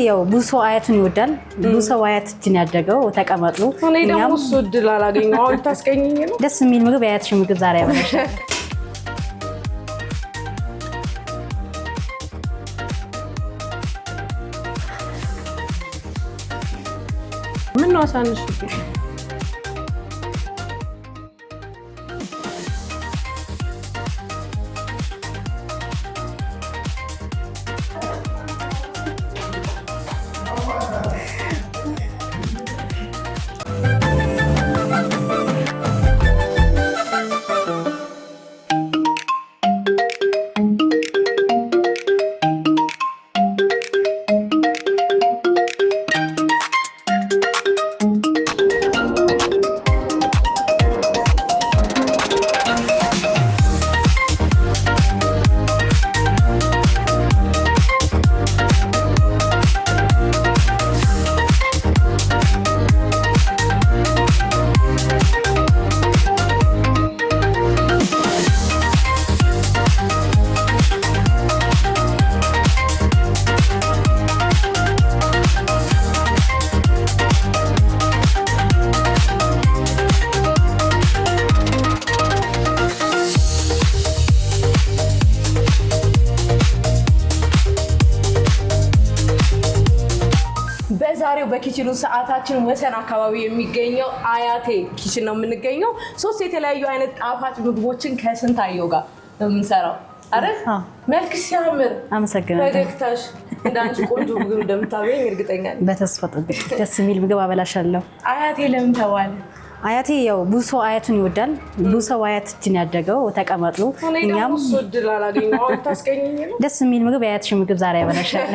ያው ብዙ አያቱን ይወዳል። ብዙ አያት እጅን ያደገው ተቀመጡ። እኔ ደግሞ እሱ እድል አላገኘሁም። አሁን ታስቀኝኝ ነው። ደስ የሚል ምግብ አያትሽ ምግብ ዛሬ ያበላሻል። ምን ነው አሳንሽ? በዛሬው በኪችኑ ሰዓታችን ወሰን አካባቢ የሚገኘው አያቴ ኪችን ነው የምንገኘው። ሶስት የተለያዩ አይነት ጣፋጭ ምግቦችን ከስንታየው ጋር ነው የምንሰራው። አይደል? መልክ ሲያምር አመሰግናለሁ። ፈገግታሽ እንዳንቺ ቆንጆ ምግብ እንደምታገኝ እርግጠኛ ነኝ። በተስፋ ጠብቂ። ደስ የሚል ምግብ አበላሻለሁ። አያቴ ለምን ተባለ? አያቴ ያው ብዙ አያቱን ይወዳል። ብዙ አያት እጅን ያደገው ተቀመጡ። እኛም እሱ እድል አላገኘሁም። አሁን ታስቀኝኝ ነው። ደስ የሚል ምግብ አያትሽ ምግብ ዛሬ ያበላሻል።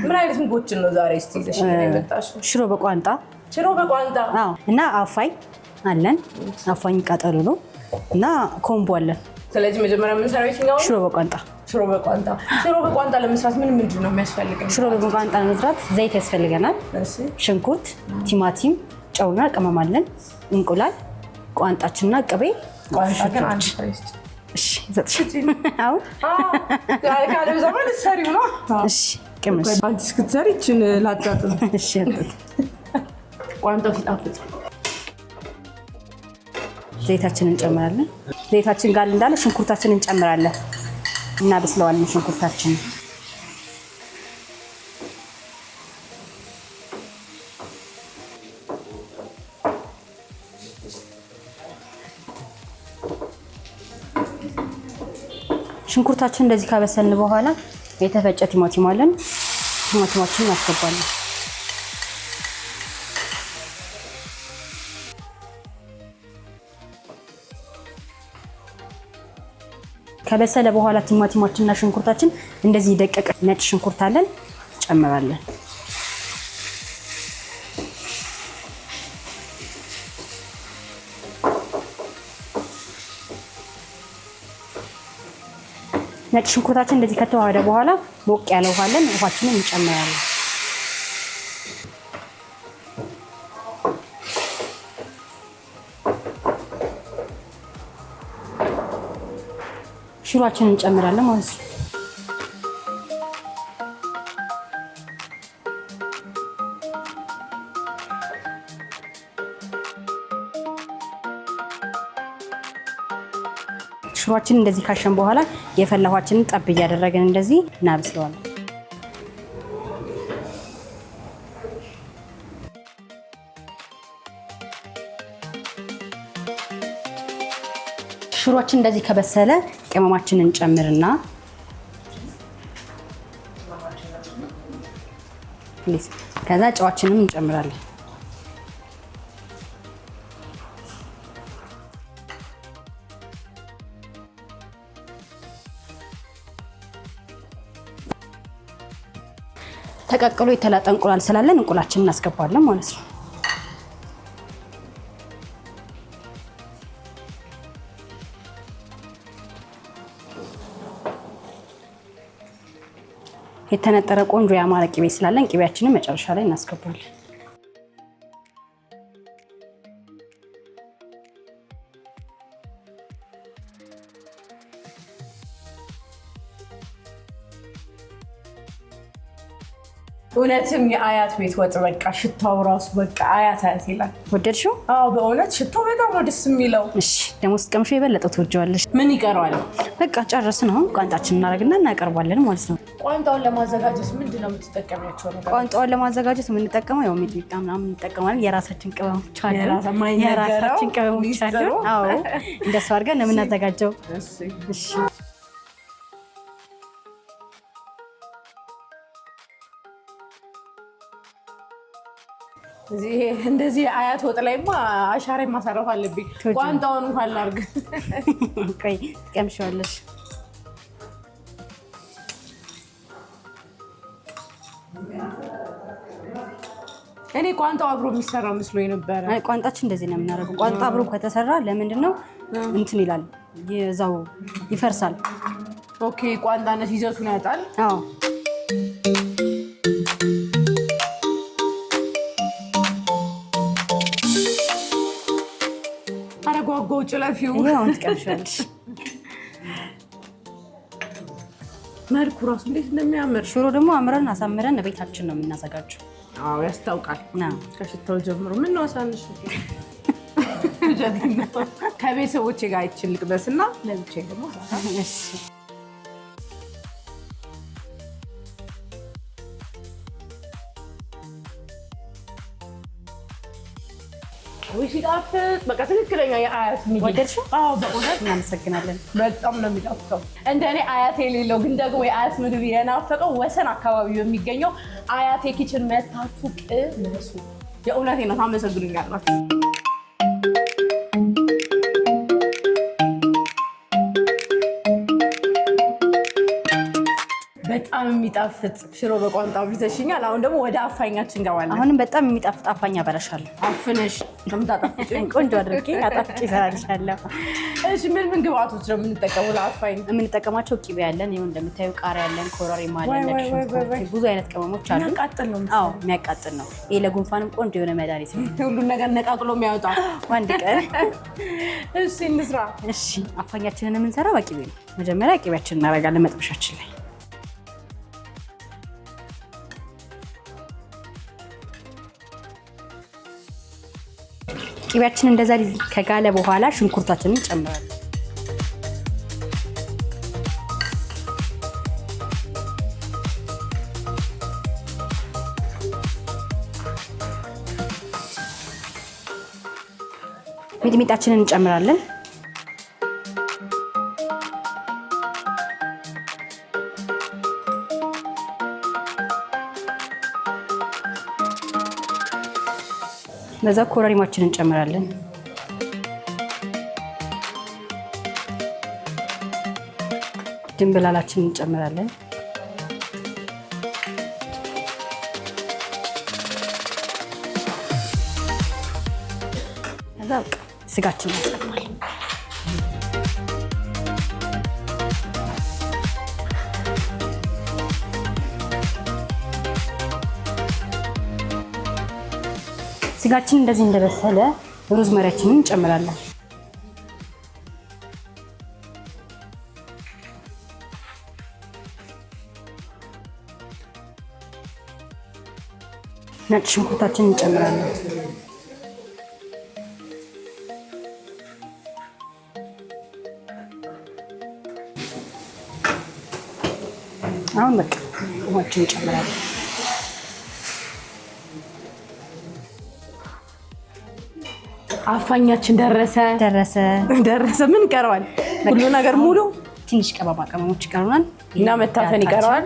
ምን አይነት ምግቦችን ነው ዛሬ እስቲ ይዘሽ የመጣሽው? ሽሮ በቋንጣ። ሽሮ በቋንጣ? አዎ። እና አፋኝ አለን። አፋኝ ቃጠሎ ነው እና ኮምቦ አለን። ስለዚህ መጀመሪያ የምንሰራው የትኛው ነው? ሽሮ በቋንጣ። ሽሮ በቋንጣ። ሽሮ በቋንጣ ለመስራት ምንድን ነው የሚያስፈልገን? ሽሮ በቋንጣ ለመስራት ዘይት ያስፈልገናል። ሽንኩርት፣ ቲማቲም፣ ጨውና ቅመም አለን። እንቁላል፣ ቋንጣችንና ቅቤ። ቋንጣ ግን አንድ ፍሬስት። እሺ ዘጥሽ አው ካለ ዘመን ሰሪው ነው። እሺ ቅመሽ አንቺ እስክትሰሪ እቺን ላጣጥም። እሺ ቋንጣው ሲጣፍጥ ዘይታችንን እንጨምራለን። ዘይታችን ጋር እንዳለ ሽንኩርታችንን እንጨምራለን እና በስለዋለን ሽንኩርታችንን። ሽንኩርታችን እንደዚህ ካበሰልን በኋላ የተፈጨ ቲማቲም አለን። ቲማቲማችንን እናስገባለን። ከበሰለ በኋላ ቲማቲማችንና ሽንኩርታችን እንደዚህ ደቀቀ ነጭ ሽንኩርት አለን ጨምራለን። ነጭ ሽንኩርታችን እንደዚህ ከተዋሃደ በኋላ ሞቅ ያለ ውሃ አለን። ውሃችንን እንጨምራለን። ሽሮአችንን እንጨምራለን ማለት ነው። ሽሮአችንን እንደዚህ ካሸን በኋላ የፈላ ውሃችንን ጠብ እያደረግን እንደዚህ እናበስለዋለን። ሽሮአችን እንደዚህ ከበሰለ ቅመማችንን እንጨምርና ከዛ ጨዋችንን እንጨምራለን። ተቀቅሎ የተላጠ እንቁላል ስላለን እንቁላችንን እናስገባለን ማለት ነው። የተነጠረ ቆንጆ ያማረ ቅቤ ስላለን ቅቤያችንን መጨረሻ ላይ እናስገባለን። እውነትም የአያት ቤት ወጥ በቃ ሽታው ራሱ በቃ አያት ይላል። ወደድሽው? አዎ በእውነት ሽታው በጣም ነው ደስ የሚለው። እሺ ደግሞ ስትቀምሺ የበለጠ ትወጂዋለሽ። ምን ይቀረዋል? በቃ ጨረስን። አሁን ቋንጣችን እናደርግና እናቀርባለን ማለት ነው። ቋንጣውን ለማዘጋጀት ምንድነው የምትጠቀሚያቸው ነገር? ቋንጣውን ለማዘጋጀት የምንጠቀመው ያው ሚጥሚጣ ምናምን እንጠቀማለን። የራሳችን ቅመሞች አሉ። የራሳችን ቅመሞች አሉ። አዎ እንደሱ አድርገን ነው የምናዘጋጀው። እሺ እንደዚህ አያት ወጥ ላይማ አሻራ ማሳረፍ አለብኝ። ቋንጣውን እንኳን ላድርግ። ቆይ ቀምሺዋለሽ። እኔ ቋንጣው አብሮ የሚሰራ መስሎኝ ነበር። ቋንጣችን እንደዚህ ነው የምናደርገው። ቋንጣ አብሮ ከተሰራ ለምንድን ነው እንትን ይላል፣ የዛው ይፈርሳል። ኦኬ ቋንጣነት ይዘቱን ያጣል። አዎ አረጓጓው ጭለፊው ያው ትቀምሻለሽ። መልኩ ራሱ እንዴት እንደሚያምር። ሽሮ ደግሞ አምረን አሳምረን ቤታችን ነው የምናዘጋጀው። አዎ ያስታውቃል። ከሽታው ጀምሮ ምን ነው አሳንሽ ከቤተሰቦቼ ጋር አይችል ልቅበስና ለብቻዬ ደግሞ እሺ ሲጣፍጥ በቃ ትክክለኛ የአያት ምግብ ወደድሽው? አዎ በእውነት እናመሰግናለን። በጣም ነው የሚጣፍጠው። እንደኔ አያቴ የሌለው ግን ደግሞ የአያት ምግብ የናፈቀው ወሰን አካባቢ የሚገኘው አያቴ ኪችን መታችሁ ቅመሱ። የእውነቴን ነው። ታመሰግኑኛላችሁ። በጣም የሚጣፍጥ ሽሮ በቋንጣ ብትሽኛል። አሁን ደግሞ ወደ አፋኛችን እንገባለን። አሁንም በጣም የሚጣፍጥ አፋኝ አበረሻለሁ። አፍነሽ ከምታጣፍጪኝ ቆንጆ አድርጌ አጣፍጬ እሰራልሻለሁ። እሺ ምን ምን ግብአቶች ነው የምንጠቀመው ለአፋኝ? የምንጠቀማቸው ቂቤ ያለን፣ ይኸው እንደምታዩ ቃሪያ ያለን፣ ኮረሪማ አለን፣ ብዙ አይነት ቅመሞች አሉ። የሚያቃጥል ነው። አዎ የሚያቃጥል ነው። ይሄ ለጉንፋንም ቆንጆ የሆነ መድኃኒት ነው። ሁሉን ነገር ነቃቅሎ የሚያወጣ አንድ ቀን። እሺ እንስራ። እሺ አፋኛችንን የምንሰራው በቂቤ ነው። መጀመሪያ ቂቤያችንን እናደርጋለን መጥበሻችን ላይ። ቂቤያችን እንደዛ ከጋለ በኋላ ሽንኩርታችንን እንጨምራለን። ሚጥሚጣችንን እንጨምራለን። በዛ ኮረሪማችንን እንጨምራለን። ድንብላላችንን እንጨምራለን። ከዛ ስጋችንን እናስገባለን። ስጋችን እንደዚህ እንደበሰለ ሮዝመሪያችንን እንጨምራለን። ነጭ ሽንኩርታችንን እንጨምራለን። አሁን በቃ ውሃችንን እንጨምራለን። አፋኛችን ደረሰ። ምን ይቀረዋል? ሁሉ ነገር ሙሉ። ትንሽ ቅመማ ቅመሞች ይቀሩናል እና መታፈን ይቀረዋል።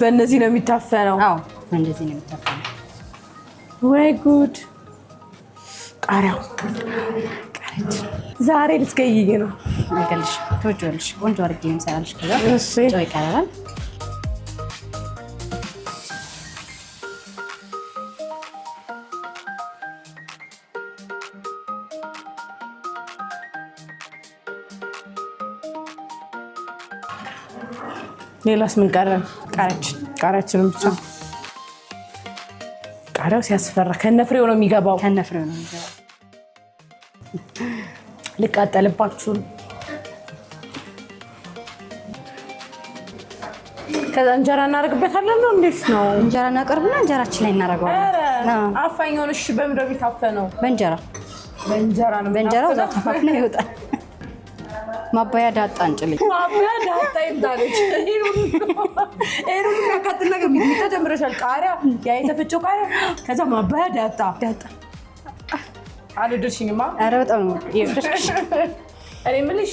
በእነዚህ ነው የሚታፈነው? አዎ በእነዚህ ነው የሚታፈነው። ወይ ጉድ! ቃሪያው ዛሬ ልትገይኝ ነው። አይገልሽ ትወጂዋለሽ። ቆንጆ አድርጌ እንሰራልሽ። ከዛ ጨው ይቀራል። ሌላስ ምን ቀረን? ቃሪያችንን ብቻ። ቃሪያው ሲያስፈራ ከነፍሬው ነው የሚገባው። ልቃጠልባችሁ። ከዛ እንጀራ እናደርግበታለን ነው እንዴት ነው? እንጀራ እናቀርብና እንጀራችን ላይ እናደርገዋለን። አፋኛውን እሺ፣ በምን ነው የሚታፈነው? በእንጀራ ነው። በእንጀራው እዛ ተፋፍነ ይወጣል። ማባያ ዳጣ እንጭልኝ። ማባያ ዳጣ ይምጣለች። ኤሩ ያካትና ከሚጥሚጣ ጀምረሻል። ቃሪያ፣ ያ የተፈጨው ቃሪያ፣ ከዛ ማባያ ዳጣ አልደርሽኝማ። ኧረ በጣም ነው ይወደሽ። እኔ የምልሽ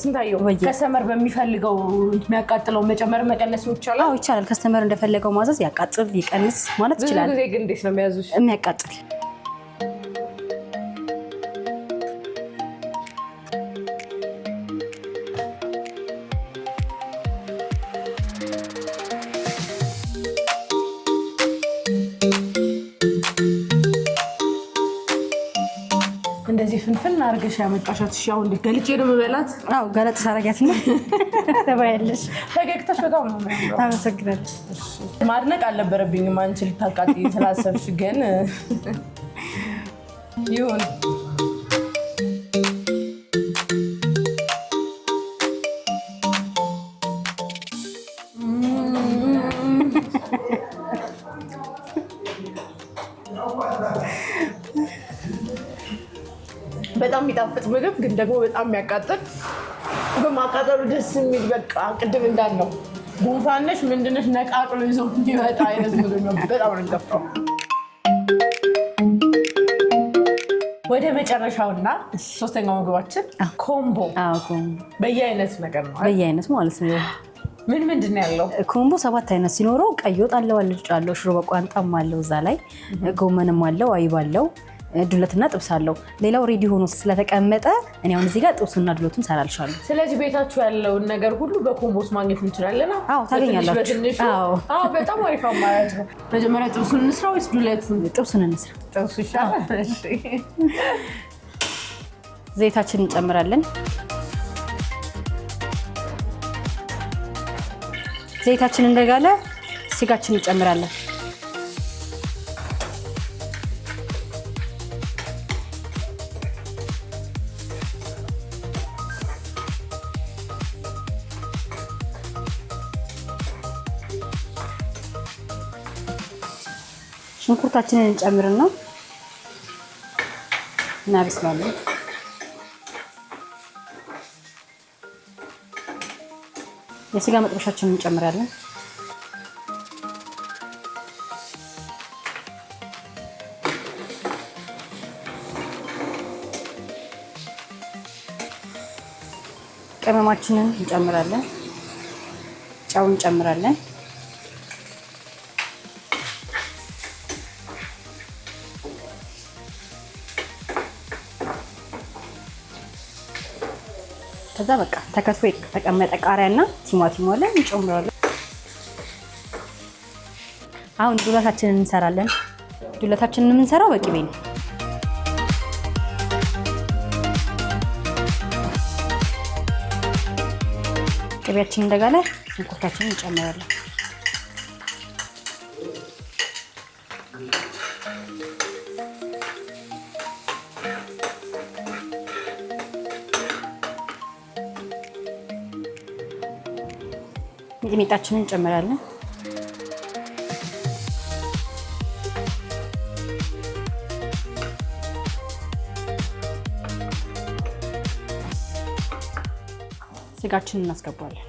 ስንታየው ከስተመር በሚፈልገው የሚያቃጥለው መጨመር መቀነስ ይቻላል? አዎ ይቻላል። ከስተመር እንደፈለገው ማዘዝ፣ ያቃጥል ይቀንስ ማለት ይችላል። ብዙ ጊዜ ግን እንዴት ነው የሚያዙሽ? የሚያቃጥል እንደዚህ ፍንፍን አድርገሽ ያመጣሻት። እሺ አሁን ገልጬ ነው የምበላት? አዎ ገለጥ ሳረጋትና ተባያለሽ። ፈገግታሽ በጣም ነው የሚያምረው። አመሰግናለሁ። ማድነቅ አልነበረብኝም አንቺ ልታቃጥይ ስላሰብሽ፣ ግን ይሁን። በጣም የሚጣፍጥ ምግብ ግን ደግሞ በጣም የሚያቃጥል፣ በማቃጠሉ ደስ የሚል በቃ ቅድም እንዳልነው ጉንፋነሽ ምንድነሽ ነቃቅሎ ይዞ የሚመጣ አይነት ምግብ ነው። በጣም ነው የሚጣፍጠው። ወደ መጨረሻውና ሶስተኛው ምግባችን ኮምቦ። በየአይነት ነገር ነው። በየአይነት ማለት ነው። ምን ምንድን ነው ያለው? ኮምቦ 7 አይነት ሲኖረው ቀይ ወጥ አለው፣ አልጫ አለው፣ ሽሮ በቋንጣም አለው፣ እዛ ላይ ጎመንም አለው፣ አይብ አለው፣ ዱለትና ጥብስ አለው። ሌላው ሬዲ ሆኖ ስለተቀመጠ እኔ አሁን እዚህ ጋር ጥብሱና ዱለቱን ሰራልሻለሁ። ስለዚህ ቤታችሁ ያለውን ነገር ሁሉ በኮምቦስ ማግኘት እንችላለን? አዎ ታገኛላችሁ። አዎ በጣም አሪፍ አማራጭ ነው። መጀመሪያ ጥብሱን እንስራ ወይስ ዱለቱን? ጥብሱን እንስራ። ጥብሱ ይሻላል። እሺ ዘይታችንን እንጨምራለን። ዘይታችን እንደጋለ ስጋችንን እንጨምራለን። ሽንኩርታችንን እንጨምርና እናበስላለን። የስጋ መጥበሻችንን እንጨምራለን። ቅመማችንን እንጨምራለን። ጨው እንጨምራለን። ከዛ በቃ ተከትፎ የተቀመጠ ቃሪያና ቲማቲም አለ እንጨምራለን። አሁን ዱለታችንን እንሰራለን። ዱለታችንን የምንሰራው በቅቤ ነው። ቅቤያችን እንደጋለ ሽንኩርታችንን እንጨምራለን። ሚጥሚጣችንን እንጨምራለን። ስጋችንን እናስገባለን።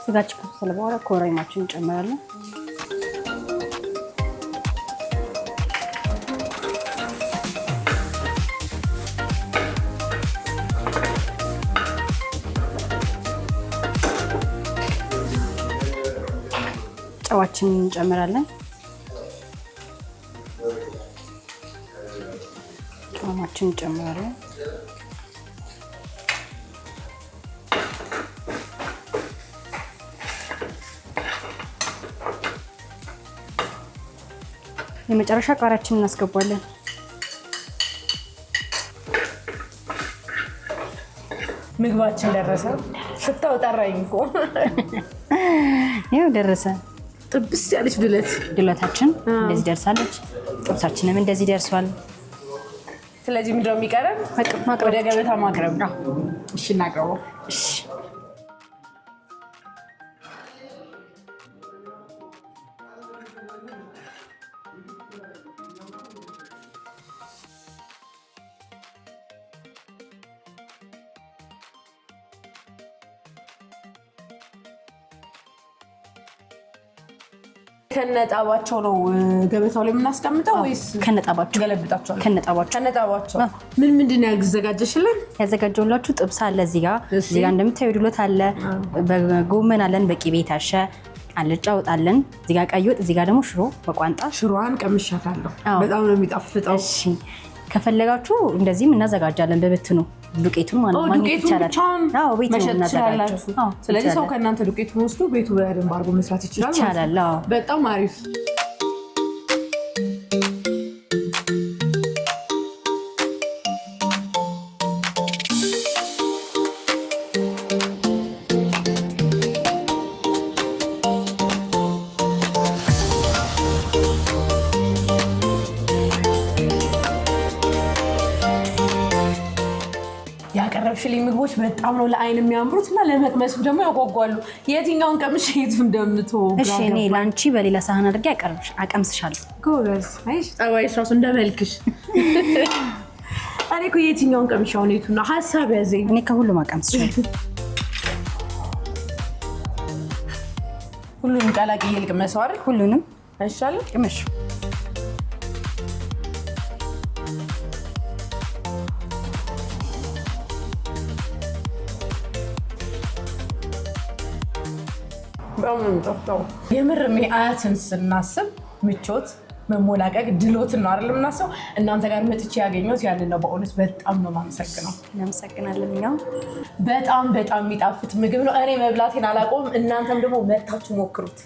ስጋችን ከበሰለ በኋላ ኮረሪማችንን እንጨምራለን። ጨዋችንን እንጨምራለን። ቅመማችንን እንጨምራለን። የመጨረሻ ቃሪያችንን እናስገባለን። ምግባችን ደረሰ። ሽታው ጠራኝ እኮ። ይኸው ደረሰ። ጥብስ ያለች ዱለታችን እንደዚህ ደርሳለች። ጥብሳችንም እንደዚህ ደርሷል። ስለዚህ ምንድነው የሚቀረን? ወደ ገበታ ማቅረብ ነው። እሺ እናቅርበው። እሺ ከነጣባቸው ነው ገበታው ላይ የምናስቀምጠው ወይስ ከነጣባቸው? ገለብጣቸዋል። ከነጣባቸው። ምንድን ነው ያዘጋጀሽልን? ያዘጋጀውላችሁ ጥብስ አለ እዚህ ጋር እንደምታዩ ዱለት አለ፣ በጎመን አለን፣ በቂቤ የታሸ አልጫ ወጥ አለን፣ እዚህ ጋር ቀይ ወጥ፣ እዚህ ጋር ደግሞ ሽሮ በቋንጣ። ሽሮዋን ቀምሻታለሁ፣ በጣም ነው የሚጣፍጠው። እሺ ከፈለጋችሁ እንደዚህም እናዘጋጃለን በብትኑ ዱቄቱን ማግኘት ይቻላል። አዎ ቤት ነው እናዘጋጃለን። ስለዚህ ሰው ከእናንተ ዱቄቱን ወስዶ ቤቱ በደንብ አድርጎ መስራት ይችላል። በጣም አሪፍ። ያቀረብሽልኝ ምግቦች በጣም ነው ለአይን የሚያምሩት እና ለመቅመስም ደግሞ ያጓጓሉ። የትኛውን ቀምሽ የቱ እንደምትወ? እሺ እኔ ላንቺ በሌላ ሳህን አድርጌ አቀምስሻለሁ። ጎበዝ። አይሽ ጠባይሽ ራሱ እንደመልክሽ። እኔ እኮ የትኛውን ቀምሽ አሁን የቱና ሀሳብ ያዘኝ። እኔ ከሁሉም አቀምስሻለሁ። ሁሉንም ቀላቅዬ ልቅመሰው አይደል? ሁሉንም አይሻልም? ቅመሽ። በጣም ነው የሚጣፍጠው። የምርም አያትን ስናስብ ምቾት፣ መሞላቀቅ፣ ድሎትን ነው አይደል የምናስበው። እናንተ ጋር መጥቼ ያገኘሁት ያንን ነው። በእውነት በጣም ነው የማመሰግነው። እናመሰግናለን። እኛው በጣም የሚጣፍጥ ምግብ ነው። እኔ መብላቴን አላቆምም። እናንተም ደግሞ መጥታችሁ ሞክሩት።